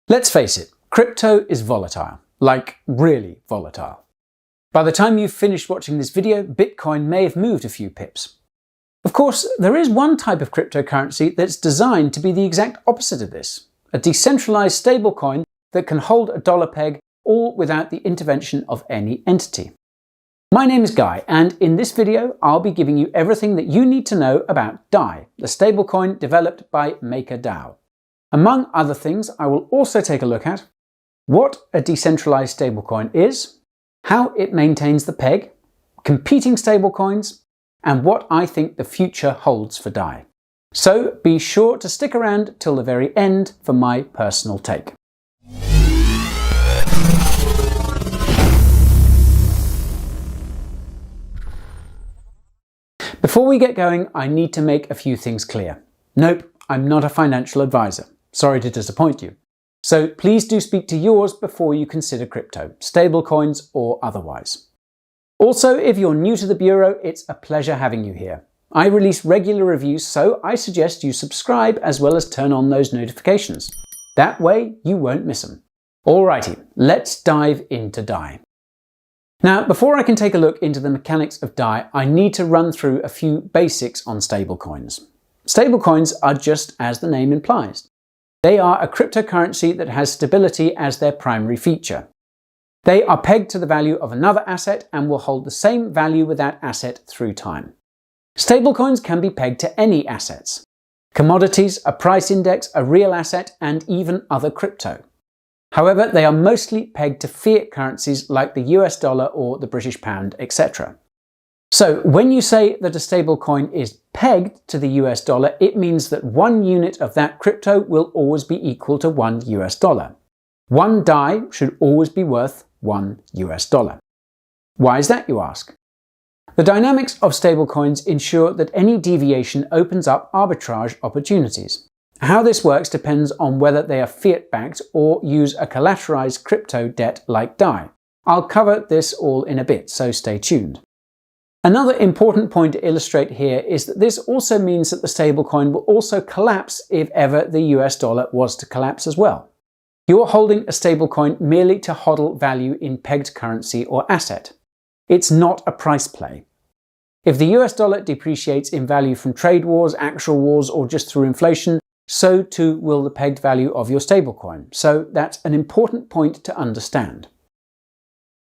Let's face it, crypto is volatile, like really volatile. By the time you've finished watching this video, Bitcoin may have moved a few pips. Of course, there is one type of cryptocurrency that's designed to be the exact opposite of this, a decentralized stablecoin that can hold a dollar peg all without the intervention of any entity. My name is Guy, and in this video I'll be giving you everything that you need to know about DAI, the stablecoin developed by MakerDAO. Among other things, I will also take a look at what a decentralized stablecoin is, how it maintains the peg, competing stablecoins, and what I think the future holds for DAI. So be sure to stick around till the very end for my personal take. Before we get going, I need to make a few things clear. Nope, I'm not a financial advisor. Sorry to disappoint you. So please do speak to yours before you consider crypto, stablecoins or otherwise. Also, if you're new to the Bureau, it's a pleasure having you here. I release regular reviews, so I suggest you subscribe as well as turn on those notifications. That way you won't miss them. Alrighty, let's dive into DAI. Now, before I can take a look into the mechanics of DAI, I need to run through a few basics on stablecoins. Stablecoins are just as the name implies. They are a cryptocurrency that has stability as their primary feature. They are pegged to the value of another asset and will hold the same value with that asset through time. Stablecoins can be pegged to any assets: commodities, a price index, a real asset, and even other crypto. However, they are mostly pegged to fiat currencies like the US dollar or the British pound, etc. So when you say that a stablecoin is pegged to the US dollar, it means that one unit of that crypto will always be equal to $1 US. One DAI should always be worth $1 US. Why is that, you ask? The dynamics of stablecoins ensure that any deviation opens up arbitrage opportunities. How this works depends on whether they are fiat-backed or use a collateralized crypto debt like DAI. I'll cover this all in a bit, so stay tuned. Another important point to illustrate here is that this also means that the stablecoin will also collapse if ever the US dollar was to collapse as well. You're holding a stablecoin merely to hodl value in pegged currency or asset. It's not a price play. If the US dollar depreciates in value from trade wars, actual wars, or just through inflation, so too will the pegged value of your stablecoin. So that's an important point to understand.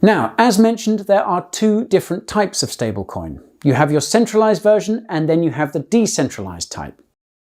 Now, as mentioned, there are two different types of stablecoin. You have your centralized version and then you have the decentralized type.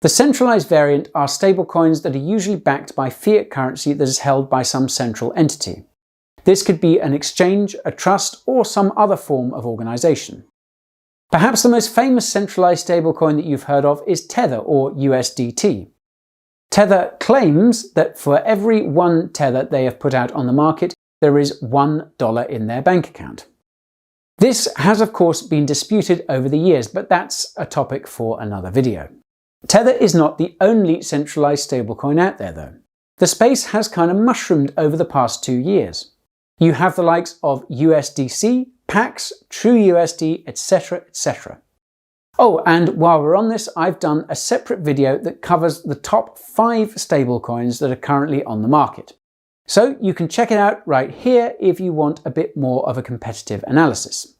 The centralized variant are stablecoins that are usually backed by fiat currency that is held by some central entity. This could be an exchange, a trust, or some other form of organization. Perhaps the most famous centralized stablecoin that you've heard of is Tether, or USDT. Tether claims that for every one Tether they have put out on the market, there is $1 in their bank account. This has of course been disputed over the years, but that's a topic for another video. Tether is not the only centralized stablecoin out there though. The space has kind of mushroomed over the past 2 years. You have the likes of USDC, Pax, TrueUSD, etc, etc. Oh, and while we're on this, I've done a separate video that covers the top 5 stablecoins that are currently on the market. So you can check it out right here if you want a bit more of a competitive analysis.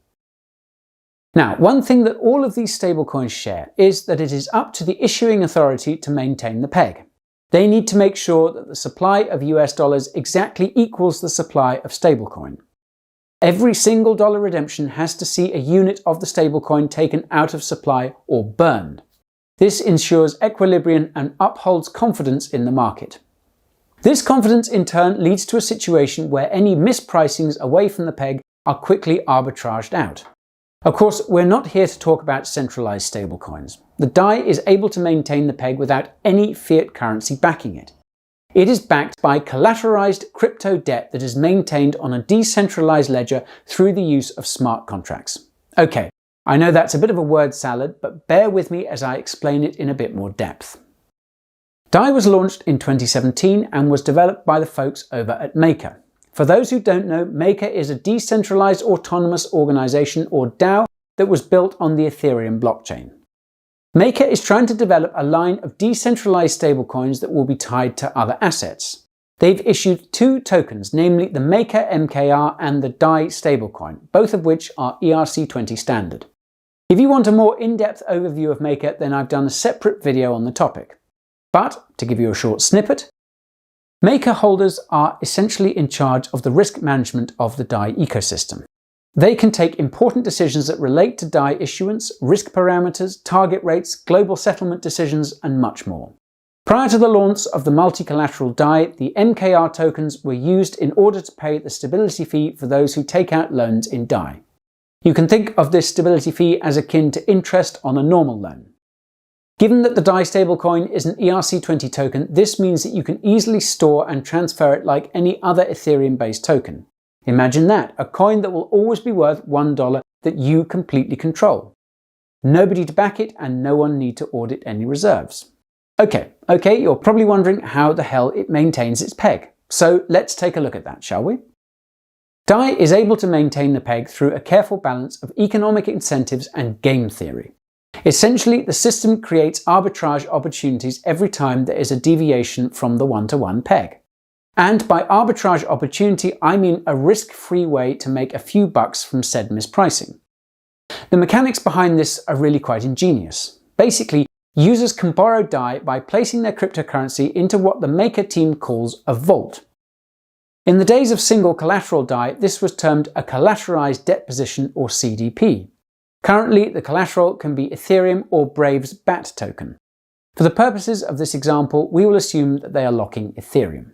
Now, one thing that all of these stablecoins share is that it is up to the issuing authority to maintain the peg. They need to make sure that the supply of US dollars exactly equals the supply of stablecoin. Every single dollar redemption has to see a unit of the stablecoin taken out of supply or burned. This ensures equilibrium and upholds confidence in the market. This confidence in turn leads to a situation where any mispricings away from the peg are quickly arbitraged out. Of course, we're not here to talk about centralized stablecoins. The DAI is able to maintain the peg without any fiat currency backing it. It is backed by collateralized crypto debt that is maintained on a decentralized ledger through the use of smart contracts. Okay, I know that's a bit of a word salad, but bear with me as I explain it in a bit more depth. DAI was launched in 2017 and was developed by the folks over at Maker. For those who don't know, Maker is a decentralized autonomous organization, or DAO, that was built on the Ethereum blockchain. Maker is trying to develop a line of decentralized stablecoins that will be tied to other assets. They've issued two tokens, namely the Maker MKR and the DAI stablecoin, both of which are ERC20 standard. If you want a more in-depth overview of Maker, then I've done a separate video on the topic. But, to give you a short snippet, Maker holders are essentially in charge of the risk management of the DAI ecosystem. They can take important decisions that relate to DAI issuance, risk parameters, target rates, global settlement decisions, and much more. Prior to the launch of the multi-collateral DAI, the MKR tokens were used in order to pay the stability fee for those who take out loans in DAI. You can think of this stability fee as akin to interest on a normal loan. Given that the DAI stablecoin is an ERC20 token, this means that you can easily store and transfer it like any other Ethereum-based token. Imagine that, a coin that will always be worth $1 that you completely control. Nobody to back it and no one need to audit any reserves. Okay, you're probably wondering how the hell it maintains its peg. So let's take a look at that, shall we? DAI is able to maintain the peg through a careful balance of economic incentives and game theory. Essentially, the system creates arbitrage opportunities every time there is a deviation from the one-to-one peg. And by arbitrage opportunity, I mean a risk-free way to make a few bucks from said mispricing. The mechanics behind this are really quite ingenious. Basically, users can borrow DAI by placing their cryptocurrency into what the Maker team calls a vault. In the days of single collateral DAI, this was termed a collateralized debt position or CDP. Currently, the collateral can be Ethereum or Brave's BAT token. For the purposes of this example, we will assume that they are locking Ethereum.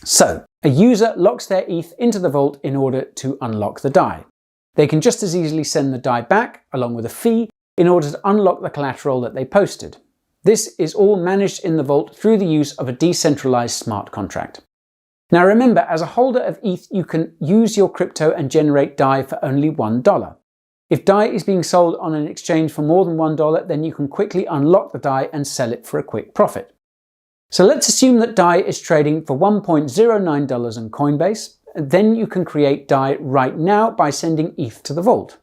So, a user locks their ETH into the vault in order to unlock the DAI. They can just as easily send the DAI back, along with a fee, in order to unlock the collateral that they posted. This is all managed in the vault through the use of a decentralized smart contract. Now remember, as a holder of ETH, you can use your crypto and generate DAI for only $1. If DAI is being sold on an exchange for more than $1, then you can quickly unlock the DAI and sell it for a quick profit. So let's assume that DAI is trading for $1.09 on Coinbase, and then you can create DAI right now by sending ETH to the vault.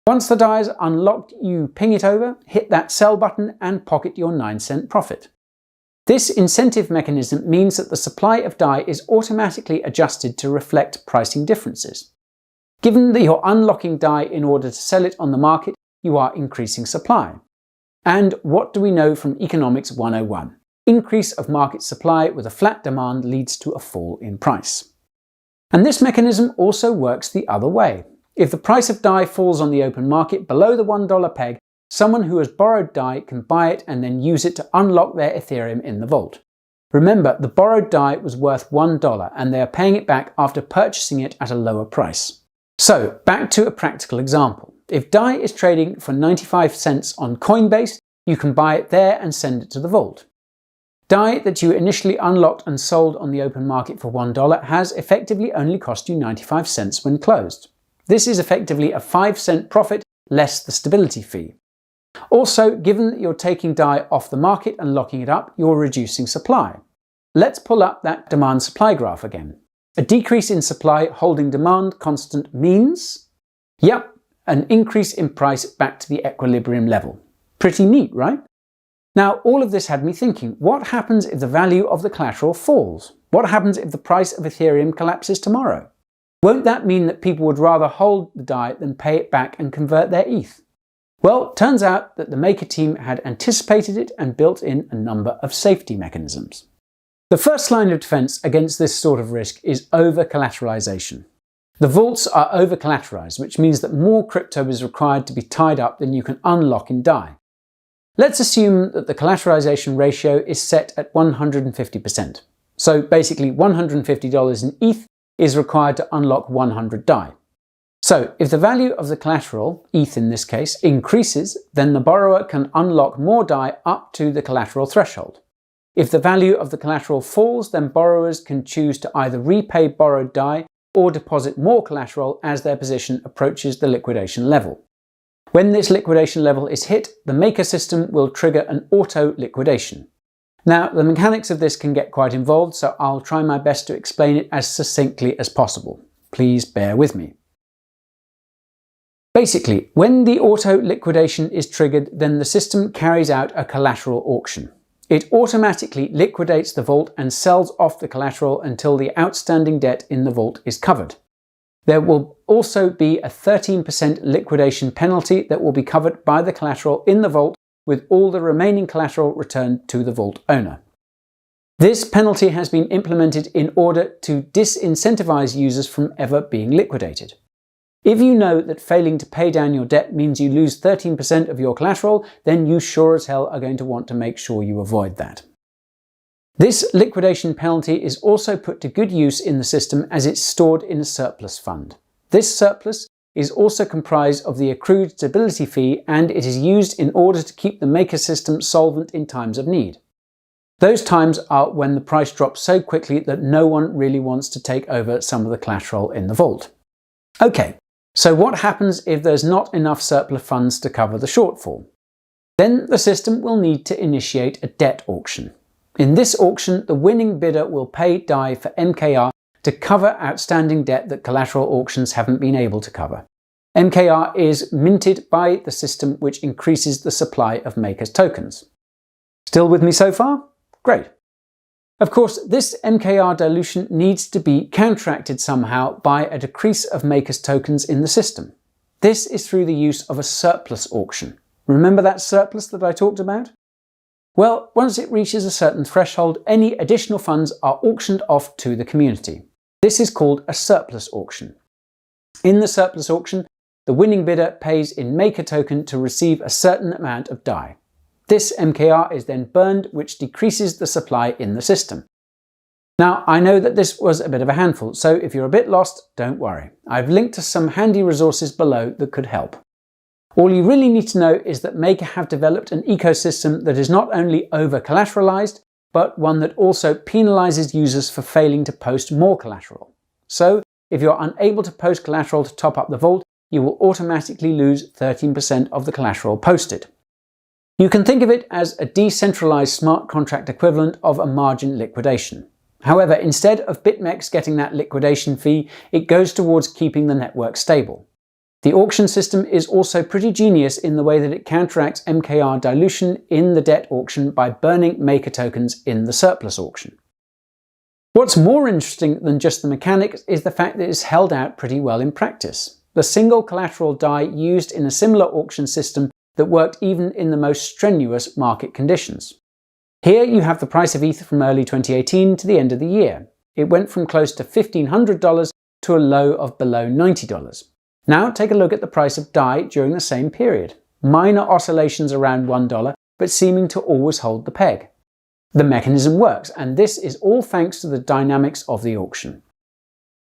Once the DAI is unlocked, you ping it over, hit that sell button and pocket your 9-cent profit. This incentive mechanism means that the supply of DAI is automatically adjusted to reflect pricing differences. Given that you're unlocking DAI in order to sell it on the market, you are increasing supply. And what do we know from Economics 101? Increase of market supply with a flat demand leads to a fall in price. And this mechanism also works the other way. If the price of DAI falls on the open market below the $1 peg, someone who has borrowed DAI can buy it and then use it to unlock their Ethereum in the vault. Remember, the borrowed DAI was worth $1 and they are paying it back after purchasing it at a lower price. So, back to a practical example. If DAI is trading for 95 cents on Coinbase, you can buy it there and send it to the vault. DAI that you initially unlocked and sold on the open market for $1 has effectively only cost you 95 cents when closed. This is effectively a 5-cent profit less the stability fee. Also, given that you're taking DAI off the market and locking it up, you're reducing supply. Let's pull up that demand-supply graph again. A decrease in supply holding demand constant means? Yep, an increase in price back to the equilibrium level. Pretty neat, right? Now, all of this had me thinking, what happens if the value of the collateral falls? What happens if the price of Ethereum collapses tomorrow? Won't that mean that people would rather hold the DAI than pay it back and convert their ETH? Well, turns out that the Maker team had anticipated it and built in a number of safety mechanisms. The first line of defense against this sort of risk is over-collateralization. The vaults are over-collateralized, which means that more crypto is required to be tied up than you can unlock in DAI. Let's assume that the collateralization ratio is set at 150%. So basically $150 in ETH is required to unlock 100 DAI. So if the value of the collateral, ETH in this case, increases, then the borrower can unlock more DAI up to the collateral threshold. If the value of the collateral falls, then borrowers can choose to either repay borrowed DAI or deposit more collateral as their position approaches the liquidation level. When this liquidation level is hit, the Maker system will trigger an auto liquidation. Now, the mechanics of this can get quite involved, so I'll try my best to explain it as succinctly as possible. Please bear with me. Basically, when the auto liquidation is triggered, then the system carries out a collateral auction. It automatically liquidates the vault and sells off the collateral until the outstanding debt in the vault is covered. There will also be a 13% liquidation penalty that will be covered by the collateral in the vault, with all the remaining collateral returned to the vault owner. This penalty has been implemented in order to disincentivize users from ever being liquidated. If you know that failing to pay down your debt means you lose 13% of your collateral, then you sure as hell are going to want to make sure you avoid that. This liquidation penalty is also put to good use in the system as it's stored in a surplus fund. This surplus is also comprised of the accrued stability fee, and it is used in order to keep the maker system solvent in times of need. Those times are when the price drops so quickly that no one really wants to take over some of the collateral in the vault. Okay, so what happens if there's not enough surplus funds to cover the shortfall? Then the system will need to initiate a debt auction. In this auction, the winning bidder will pay DAI for MKR to cover outstanding debt that collateral auctions haven't been able to cover. MKR is minted by the system, which increases the supply of makers tokens. Still with me so far? Great. Of course, this MKR dilution needs to be counteracted somehow by a decrease of makers tokens in the system. This is through the use of a surplus auction. Remember that surplus that I talked about? Well, once it reaches a certain threshold, any additional funds are auctioned off to the community. This is called a surplus auction. In the surplus auction, the winning bidder pays in maker token to receive a certain amount of DAI. This MKR is then burned, which decreases the supply in the system. Now, I know that this was a bit of a handful, so if you're a bit lost, don't worry. I've linked to some handy resources below that could help. All you really need to know is that Maker have developed an ecosystem that is not only over-collateralized, but one that also penalizes users for failing to post more collateral. So, if you're unable to post collateral to top up the vault, you will automatically lose 13% of the collateral posted. You can think of it as a decentralized smart contract equivalent of a margin liquidation. However, instead of BitMEX getting that liquidation fee, it goes towards keeping the network stable. The auction system is also pretty genius in the way that it counteracts MKR dilution in the debt auction by burning maker tokens in the surplus auction. What's more interesting than just the mechanics is the fact that it's held out pretty well in practice. The single collateral DAI used in a similar auction system that worked even in the most strenuous market conditions. Here you have the price of ETH from early 2018 to the end of the year. It went from close to $1,500 to a low of below $90. Now take a look at the price of DAI during the same period. Minor oscillations around $1, but seeming to always hold the peg. The mechanism works, and this is all thanks to the dynamics of the auction.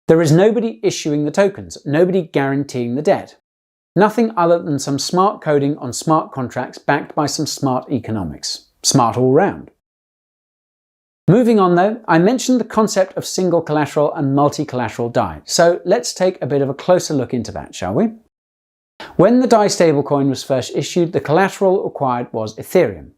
There is nobody issuing the tokens, nobody guaranteeing the debt. Nothing other than some smart coding on smart contracts backed by some smart economics. Smart all round. Moving on though, I mentioned the concept of single collateral and multi-collateral DAI, so let's take a bit of a closer look into that, shall we? When the DAI stablecoin was first issued, the collateral required was Ethereum.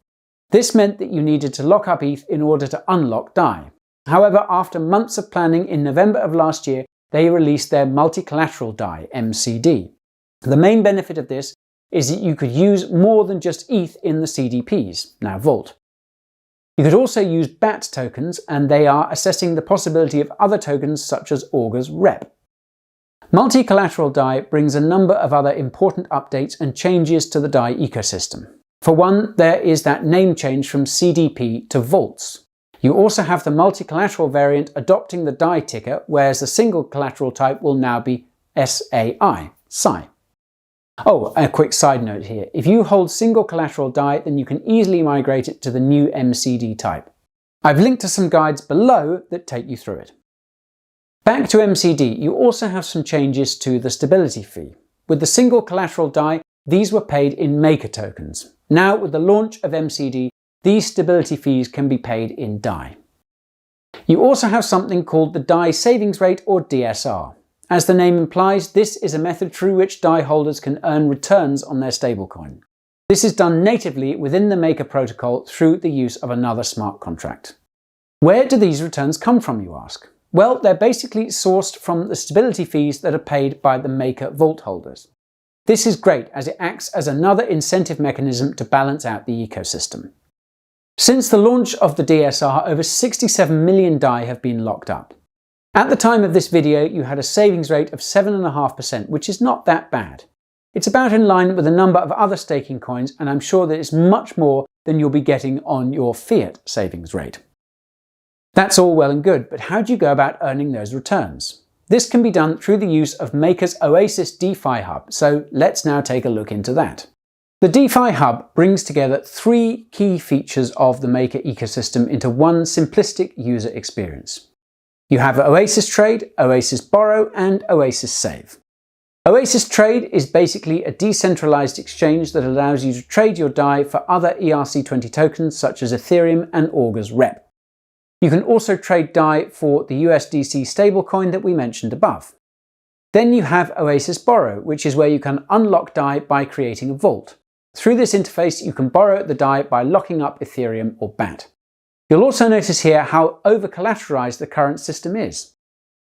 This meant that you needed to lock up ETH in order to unlock DAI. However, after months of planning, in November of last year, they released their multi-collateral DAI, MCD. The main benefit of this is that you could use more than just ETH in the CDPs, now Vault. You could also use BAT tokens, and they are assessing the possibility of other tokens such as Augur's REP. Multi-collateral DAI brings a number of other important updates and changes to the DAI ecosystem. For one, there is that name change from CDP to Vaults. You also have the multi-collateral variant adopting the DAI ticker, whereas the single collateral type will now be SAI, sahi. Oh, a quick side note here. If you hold single collateral DAI, then you can easily migrate it to the new MCD type. I've linked to some guides below that take you through it. Back to MCD, you also have some changes to the stability fee. With the single collateral DAI, these were paid in maker tokens. Now, with the launch of MCD, these stability fees can be paid in DAI. You also have something called the DAI savings rate, or DSR. As the name implies, this is a method through which DAI holders can earn returns on their stablecoin. This is done natively within the Maker protocol through the use of another smart contract. Where do these returns come from, you ask? Well, they're basically sourced from the stability fees that are paid by the Maker vault holders. This is great as it acts as another incentive mechanism to balance out the ecosystem. Since the launch of the DSR, over 67 million DAI have been locked up. At the time of this video, you had a savings rate of 7.5%, which is not that bad. It's about in line with a number of other staking coins, and I'm sure that it's much more than you'll be getting on your fiat savings rate. That's all well and good, but how do you go about earning those returns? This can be done through the use of Maker's Oasis DeFi Hub, so let's now take a look into that. The DeFi Hub brings together three key features of the Maker ecosystem into one simplistic user experience. You have Oasis Trade, Oasis Borrow, and Oasis Save. Oasis Trade is basically a decentralized exchange that allows you to trade your DAI for other ERC20 tokens such as Ethereum and Augur's REP. You can also trade DAI for the USDC stablecoin that we mentioned above. Then you have Oasis Borrow, which is where you can unlock DAI by creating a vault. Through this interface, you can borrow the DAI by locking up Ethereum or BAT. You'll also notice here how over-collateralized the current system is.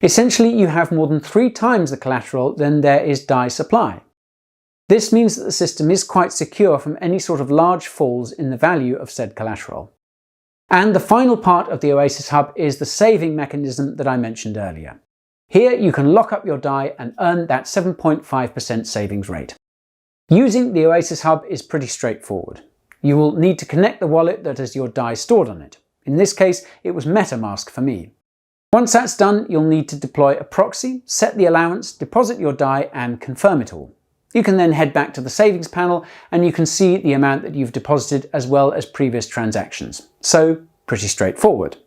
Essentially, you have more than 3 times the collateral than there is DAI supply. This means that the system is quite secure from any sort of large falls in the value of said collateral. And the final part of the Oasis Hub is the saving mechanism that I mentioned earlier. Here you can lock up your DAI and earn that 7.5% savings rate. Using the Oasis Hub is pretty straightforward. You will need to connect the wallet that has your DAI stored on it. In this case, it was MetaMask for me. Once that's done, you'll need to deploy a proxy, set the allowance, deposit your DAI, and confirm it all. You can then head back to the savings panel and you can see the amount that you've deposited as well as previous transactions. So, pretty straightforward.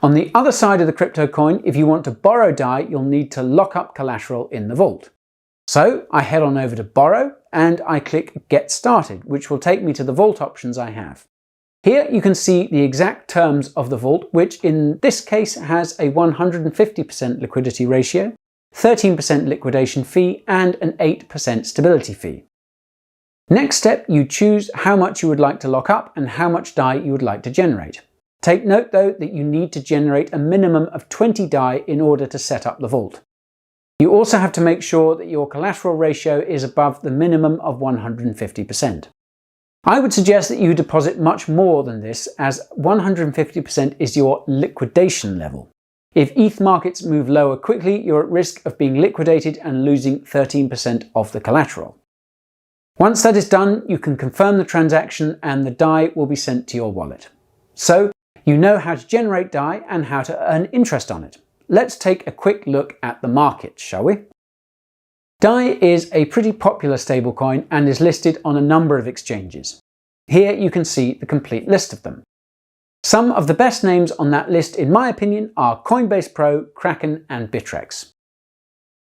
On the other side of the crypto coin, if you want to borrow DAI, you'll need to lock up collateral in the vault. So, I head on over to Borrow and I click Get Started, which will take me to the vault options I have. Here you can see the exact terms of the vault, which in this case has a 150% liquidity ratio, 13% liquidation fee, and an 8% stability fee. Next step, you choose how much you would like to lock up and how much DAI you would like to generate. Take note though that you need to generate a minimum of 20 DAI in order to set up the vault. You also have to make sure that your collateral ratio is above the minimum of 150%. I would suggest that you deposit much more than this, as 150% is your liquidation level. If ETH markets move lower quickly, you're at risk of being liquidated and losing 13% of the collateral. Once that is done, you can confirm the transaction and the DAI will be sent to your wallet. So, you know how to generate DAI and how to earn interest on it. Let's take a quick look at the market, shall we? DAI is a pretty popular stablecoin and is listed on a number of exchanges. Here you can see the complete list of them. Some of the best names on that list, in my opinion, are Coinbase Pro, Kraken, and Bittrex.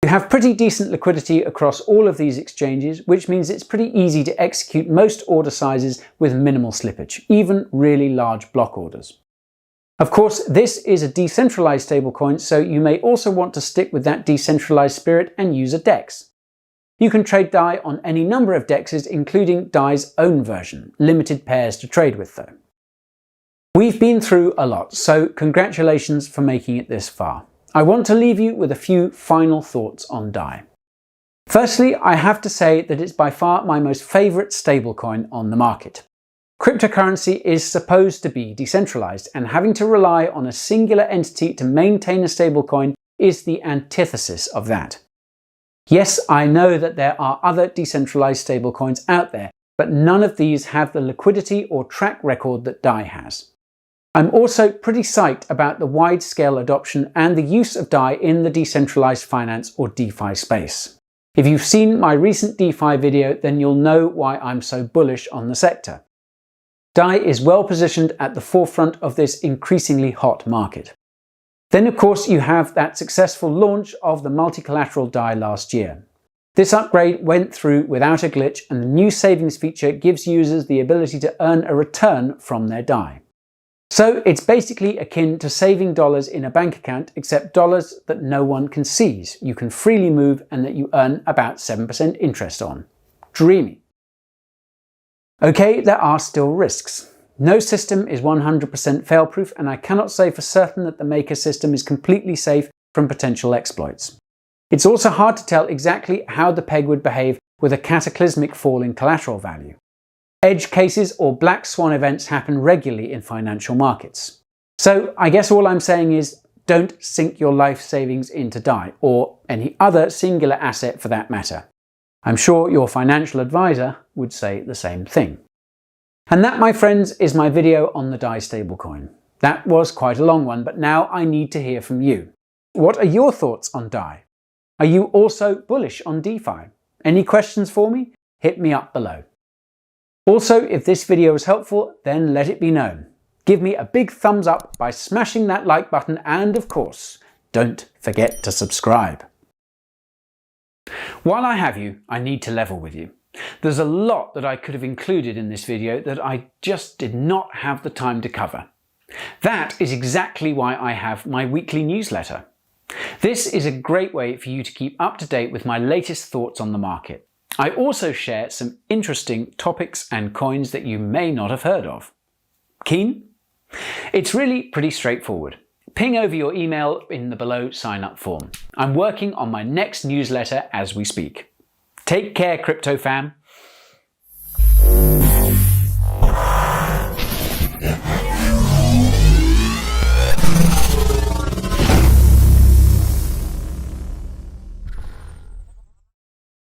You have pretty decent liquidity across all of these exchanges, which means it's pretty easy to execute most order sizes with minimal slippage, even really large block orders. Of course, this is a decentralized stablecoin, so you may also want to stick with that decentralized spirit and use a DEX. You can trade DAI on any number of DEXs, including DAI's own version, limited pairs to trade with though. We've been through a lot, so congratulations for making it this far. I want to leave you with a few final thoughts on DAI. Firstly, I have to say that it's by far my most favorite stablecoin on the market. Cryptocurrency is supposed to be decentralized, and having to rely on a singular entity to maintain a stablecoin is the antithesis of that. Yes, I know that there are other decentralized stablecoins out there, but none of these have the liquidity or track record that DAI has. I'm also pretty psyched about the wide-scale adoption and the use of DAI in the decentralized finance or DeFi space. If you've seen my recent DeFi video, then you'll know why I'm so bullish on the sector. DAI is well positioned at the forefront of this increasingly hot market. Then of course you have that successful launch of the multi-collateral DAI last year. This upgrade went through without a glitch, and the new savings feature gives users the ability to earn a return from their DAI. So it's basically akin to saving dollars in a bank account, except dollars that no one can seize, you can freely move, and that you earn about 7% interest on. Dreamy. Okay, there are still risks. No system is 100% fail-proof, and I cannot say for certain that the Maker system is completely safe from potential exploits. It's also hard to tell exactly how the peg would behave with a cataclysmic fall in collateral value. Edge cases or black swan events happen regularly in financial markets. So I guess all I'm saying is don't sink your life savings into DAI, or any other singular asset for that matter. I'm sure your financial advisor would say the same thing. And that, my friends, is my video on the DAI stablecoin. That was quite a long one, but now I need to hear from you. What are your thoughts on DAI? Are you also bullish on DeFi? Any questions for me? Hit me up below. Also, if this video was helpful, then let it be known. Give me a big thumbs up by smashing that like button, and of course, don't forget to subscribe. While I have you, I need to level with you. There's a lot that I could have included in this video that I just did not have the time to cover. That is exactly why I have my weekly newsletter. This is a great way for you to keep up to date with my latest thoughts on the market. I also share some interesting topics and coins that you may not have heard of. Keen? It's really pretty straightforward. Ping over your email in the below sign up form. I'm working on my next newsletter as we speak. Take care, crypto fam.